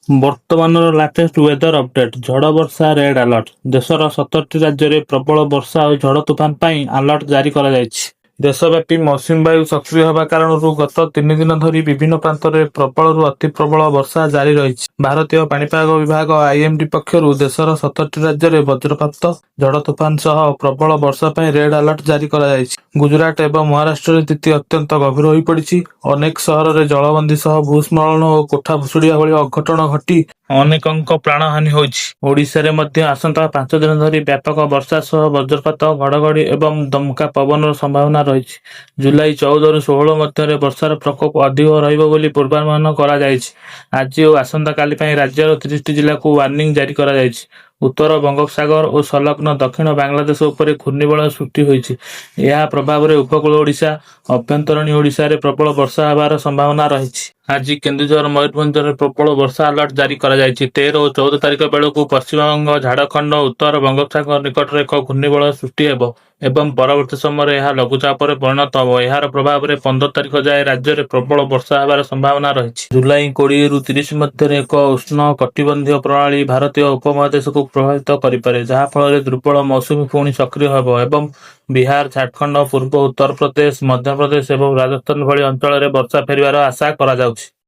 ବର୍ତ୍ତମାନର latest weather update. ଝଡ଼ ବର୍ଷା ରେଡ୍ ଆଲର୍ଟ। ଦେଶର 17ଟି ରାଜ୍ୟରେ ପ୍ରବଳ ବର୍ଷା ଓ ଝଡ଼ ତୁଫାନ ପାଇଁ ଆଲର୍ଟ ଜାରି କରାଯାଇଛି। ଦେଶବ୍ୟାପୀ ମୌସୁମୀ ବାୟୁ ସକ୍ରିୟ ହେବା କାରଣରୁ ଗତ 3 ଦିନ ଧରି ବିଭିନ୍ନ ପ୍ରାନ୍ତରେ ପ୍ରବଳରୁ ଅତି ପ୍ରବଳ ବର୍ଷା ଜାରି ରହିଛି। ଭାରତୀୟ ପାଣିପାଗ ବିଭାଗ ଆଇଏମ୍ଡି ପକ୍ଷରୁ ଦେଶର 17ଟି ରାଜ୍ୟରେ ବଜ୍ରପାତ, ଝଡ଼ ତୁଫାନ ସହ ପ୍ରବଳ ବର୍ଷା ପାଇଁ ରେଡ୍ ଆଲର୍ଟ ଜାରି କରାଯାଇଛି। ଗୁଜରାଟ ଏବଂ ମହାରାଷ୍ଟ୍ରରେ ସ୍ଥିତି ଅତ୍ୟନ୍ତ ଗଭୀର ହୋଇପଡ଼ିଛି। ଅନେକ ସହରରେ ଜଳବନ୍ଦୀ ସହ ଭୂସ୍ଖଳନ ଓ କୋଠା ଭୁଶୁଡ଼ିବା ଭଳି ଅଘଟଣ ଘଟି ଅନେକଙ୍କ ପ୍ରାଣହାନି ହୋଇଛି। ଓଡ଼ିଶାରେ ମଧ୍ୟ ଆସନ୍ତା 5 ଦିନ ଧରି ବ୍ୟାପକ ବର୍ଷା ସହ ବଜ୍ରପାତ, ଘଡ଼ଘଡ଼ି ଏବଂ ଦମକା ପବନର ସମ୍ଭାବନା ରହିଛି। ଜୁଲାଇ 14ରୁ 16 ମଧ୍ୟରେ ବର୍ଷାର ପ୍ରକୋପ ଅଧିକ ରହିବ ବୋଲି ପୂର୍ବାନୁମାନ କରାଯାଇଛି। ଆଜି ଓ ଆସନ୍ତାକାଲି ପାଇଁ ରାଜ୍ୟର 30ଟି ଜିଲ୍ଲାକୁ ୱାର୍ଣ୍ଣିଂ ଜାରି କରାଯାଇଛି। ଉତ୍ତର ବଙ୍ଗୋପସାଗର ଓ ସଂଲଗ୍ନ ଦକ୍ଷିଣ ବାଂଲାଦେଶ ଉପରେ ଘୂର୍ଣ୍ଣିବଳୟ ସୃଷ୍ଟି ହୋଇଛି। ଏହା ପ୍ରଭାବରେ ଉପକୂଳ ଓଡ଼ିଶା, ଆଭ୍ୟନ୍ତରୀଣ ଓଡ଼ିଶାରେ ପ୍ରବଳ ବର୍ଷା ହେବାର ସମ୍ଭାବନା ରହିଛି। ଆଜି କେନ୍ଦୁଝର, ମୟୂରଭଞ୍ଜରେ ପ୍ରବଳ ବର୍ଷା ଆଲର୍ଟ ଜାରି କରାଯାଇଛି। 13 ଓ 14 ତାରିଖ ବେଳକୁ ପଶ୍ଚିମବଙ୍ଗ, ଝାଡ଼ଖଣ୍ଡ ଓ ଉତ୍ତର ବଙ୍ଗୋପସାଗର ନିକଟରେ ଏକ ଘୂର୍ଣ୍ଣିବଳୟ ସୃଷ୍ଟି ହେବ ଏବଂ ପରବର୍ତ୍ତୀ ସମୟରେ ଏହା ଲଘୁଚାପରେ ପରିଣତ ହେବ। ଏହାର ପ୍ରଭାବରେ 15 ତାରିଖ ଯାଏଁ ରାଜ୍ୟରେ ପ୍ରବଳ ବର୍ଷା ହେବାର ସମ୍ଭାବନା ରହିଛି। ଜୁଲାଇ 20ରୁ 30 ମଧ୍ୟରେ ଏକ ଉଷ୍ଣ କଟିବନ୍ଧୀୟ ପ୍ରଣାଳୀ ଭାରତୀୟ ଉପମହାଦେଶକୁ ପ୍ରଭାବିତ କରିପାରେ, ଯାହା ଫଳରେ ଦୁର୍ବଳ ମୌସୁମୀ ପୁଣି ସକ୍ରିୟ ହେବ ଏବଂ ବିହାର, ଝାଡ଼ଖଣ୍ଡ, ପୂର୍ବ ଉତ୍ତରପ୍ରଦେଶ, ମଧ୍ୟପ୍ରଦେଶ ଏବଂ ରାଜସ୍ଥାନ ଭଳି ଅଞ୍ଚଳରେ ବର୍ଷା ଫେରିବାର ଆଶା କରାଯାଉଛି।